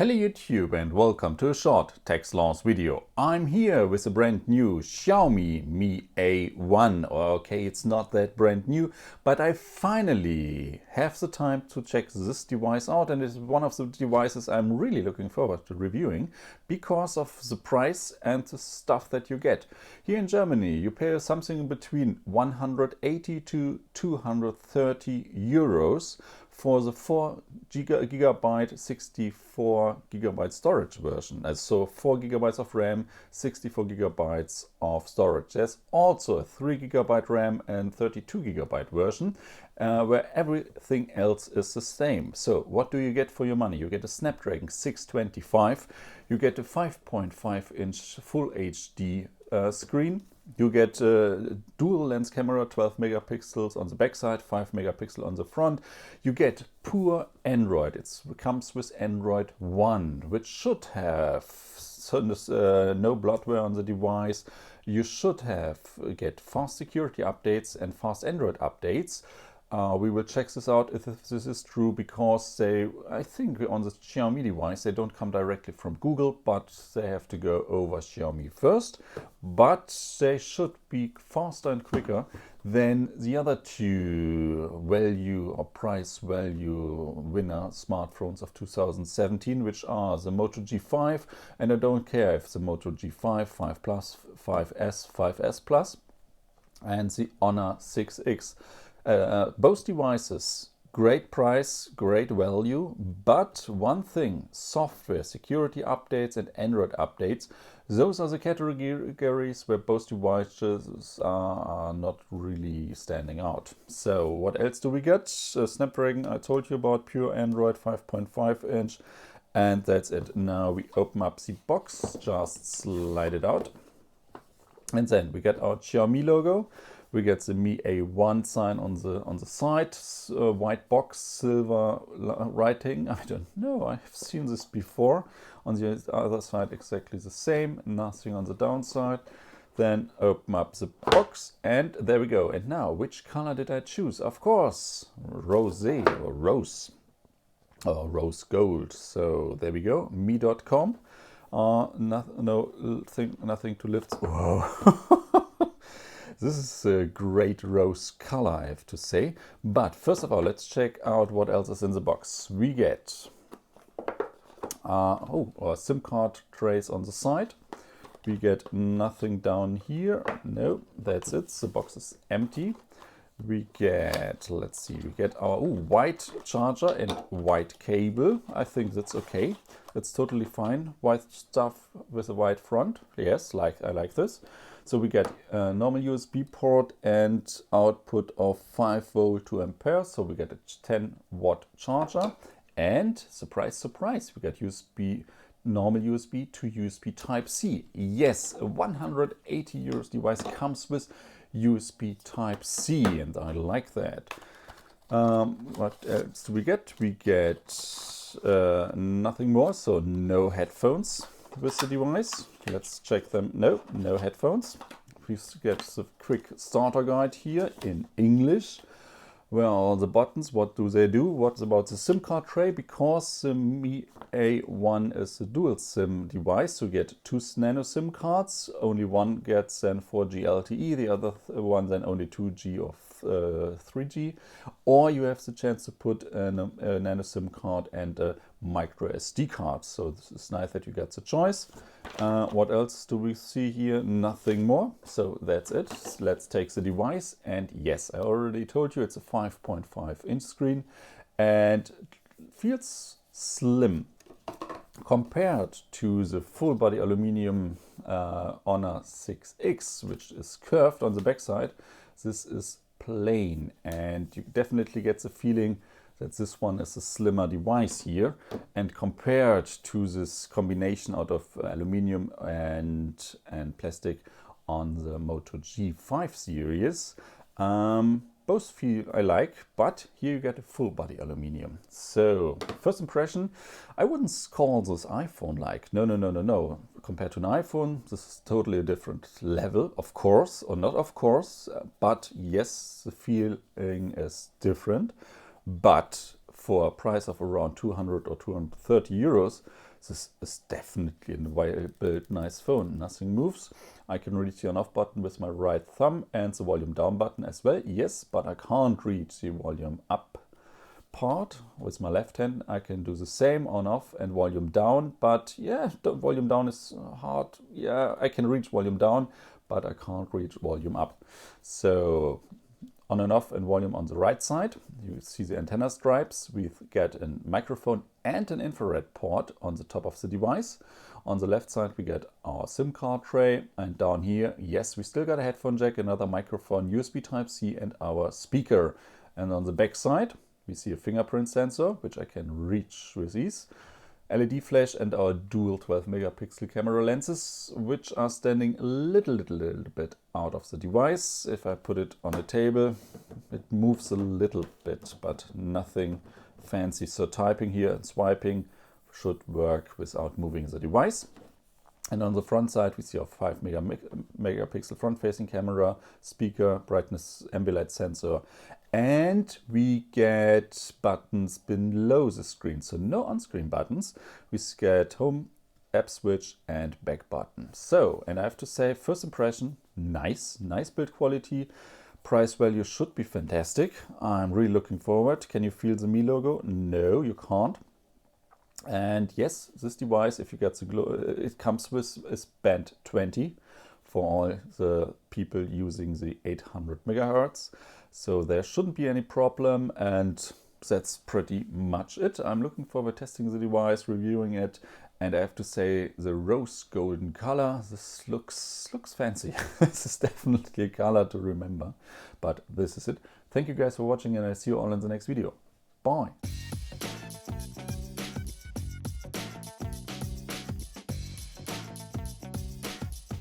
Hello YouTube and welcome to a short Techsloth video. I'm here with a brand new Xiaomi Mi A1. Okay, it's not that brand new, but I finally have the time to check this device out, and it's one of the devices I'm really looking forward to reviewing because of the price and the stuff that you get. Here in Germany you pay something between 180 to 230 euros for the 4 gigabyte 64 gigabyte storage version. So 4 gigabytes of RAM, 64 gigabytes of storage. There's also a 3 gigabyte RAM and 32 gigabyte version where everything else is the same. So what do you get for your money? You get a Snapdragon 625, you get a 5.5 inch full HD screen. You get a dual lens camera, 12 megapixels on the backside, 5 megapixel on the front. You get pure Android. It comes with Android 1, which should have no bloatware on the device. You should get fast security updates and fast Android updates. We will check this out if this is true, because I think on the Xiaomi device, they don't come directly from Google, but they have to go over Xiaomi first. But they should be faster and quicker than the other two value or price value winner smartphones of 2017, which are the Moto G5, and I don't care if the Moto G5, 5 Plus, 5S, 5S Plus, and the Honor 6X. Both devices, great price, great value, but one thing, software, security updates and Android updates, those are the categories where both devices are not really standing out. So what else do we get? Snapdragon, I told you about, pure Android, 5.5 inch, and that's it. Now we open up the box, just slide it out, and then we get our Xiaomi logo. We get the Mi A1 sign on the side, white box, silver writing. I don't know, I've seen this before. On the other side exactly the same, nothing on the downside. Then open up the box and there we go. And now, which color did I choose? Of course, rosé or rose, or rose gold. So there we go, mi.com. Nothing to lift. Whoa. This is a great rose color, I have to say. But first of all, let's check out what else is in the box. We get a SIM card trace on the side. We get nothing down here. No, that's it. The box is empty. We get, let's see, we get our white charger and white cable. I think that's okay. That's totally fine. White stuff with a white front. Yes, I like this. So we get a normal USB port and output of 5 volt 2 ampere. So we get a 10 watt charger, and surprise, surprise, we get normal USB to USB Type C. Yes, a 180 euros device comes with USB Type C, and I like that. What else do we get? We get nothing more, so no headphones with the device. Let's check them. No headphones. Please get the quick starter guide here in English. Well, the buttons, what do they do? What about the SIM card tray? Because the Mi A1 is a dual SIM device, so you get 2 nano SIM cards. Only one gets then 4G LTE, the other one then only 2G or 3G. Or you have the chance to put a nano SIM card and a microSD card. So this is nice that you get the choice. What else do we see here? Nothing more. So that's it. Let's take the device. And yes, I already told you it's a 5.5 inch screen and feels slim compared to the full body aluminum Honor 6X, which is curved on the backside. This is plain, and you definitely get the feeling that this one is a slimmer device here, and compared to this combination out of aluminium and plastic on the Moto G5 series. Both feel I like, but here you get a full body aluminium. So first impression, I wouldn't call this iPhone like. No. Compared to an iPhone, this is totally a different level, of course, or not of course, but yes, the feeling is different. But for a price of around 200 or 230 euros, This is definitely a well-built, nice phone. Nothing moves. I can reach the on off button with my right thumb and the volume down button as well. Yes, but I can't reach the volume up part with my left hand. I can do the same on off and volume down, but yeah, the volume down is hard. Yeah, I can reach volume down, but I can't reach volume up. So on and off and volume on the right side, you see the antenna stripes. We get a microphone and an infrared port on the top of the device. On the left side we get our SIM card tray, and down here, yes, we still got a headphone jack, another microphone, USB Type-C, and our speaker. And on the back side we see a fingerprint sensor, which I can reach with ease, LED flash, and our dual 12 megapixel camera lenses, which are standing a little bit out of the device. If I put it on a table, it moves a little bit, but nothing fancy. So typing here and swiping should work without moving the device. And on the front side, we see our 5 megapixel front-facing camera, speaker, brightness, ambilight sensor, and we get buttons below the screen. So no on-screen buttons. We get home, app switch, and back button. So, and I have to say, first impression, nice build quality. Price value should be fantastic. I'm really looking forward. Can you feel the Mi logo? No, you can't. And yes, this device, if you get the it comes with a band 20 for all the people using the 800 megahertz. So there shouldn't be any problem, and that's pretty much it. I'm looking forward to testing the device, reviewing it, and I have to say the rose golden color, this looks fancy. This is definitely a color to remember, but this is it. Thank you guys for watching, and I'll see you all in the next video. Bye.